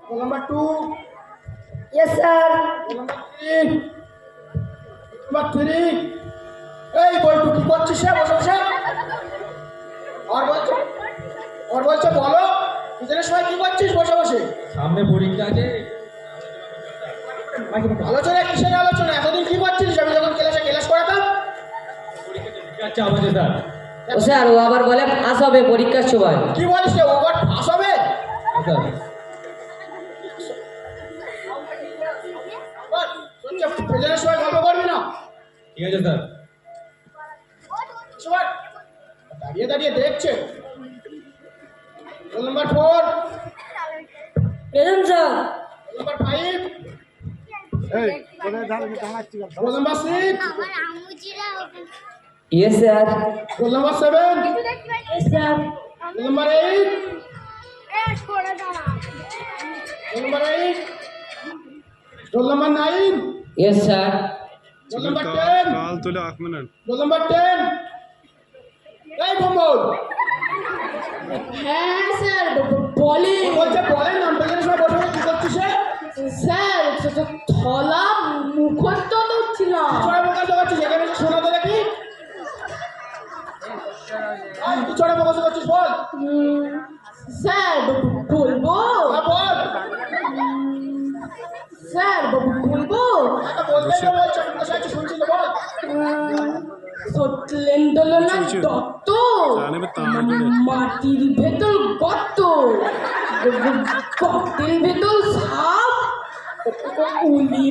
Roll number 2. Yes, sir. Roll number 3. Number 3. এই বলটু কি করছিস রে বসে বসে? আর বলছে বলো পিছনের সময় কি করছিস বসে বসে? সামনে পরীক্ষা আছে। আলোচনা কিসের আলোচনা? এতদিন কি করছিস? আমি যখন ক্লাস করাতাম আচ্ছা আমাদের স্যার ও স্যার ও আবার বলে পাস হবে পরীক্ষার সময়। কি বলিস রে? ওভার পাস হবে? স্যার পিছনের সময় গল্প করবি না। ঠিক আছে স্যার। সময় দাঁড়িয়ে দাঁড়িয়ে দেখছে। Roll number 4, present sir. Roll number 5, roll number 6, Yes, sir. Roll number 7, Yes, sir. Roll number 8, roll number 8, roll number 9, Yes, sir. Roll number 10, কাল তোলে 1 মিনিট রোল নাম্বার 10। এই কম্বল হ্যাঁ স্যার বলি বলছে বলেন নাম পেছনের সময় বসে বসে কি করছিস রে? স্যার থলা মুখস্থ করছিলাম। ছড়া মুখস্থ করছিস? এখানে শোনাতে দেখি। কি ছড়া মুখস্থ করছিস বল? স্যার বলবো হ্যাঁ বল। স্যার বলবো একটা বলতেই তো বলছে, আমি বসে আছি শুনছি তো বল। সত্যেন্দ্রনাথ দত্ত মাটির ভেতর গর্ত, গর্তের ভেতর সাপ, উলি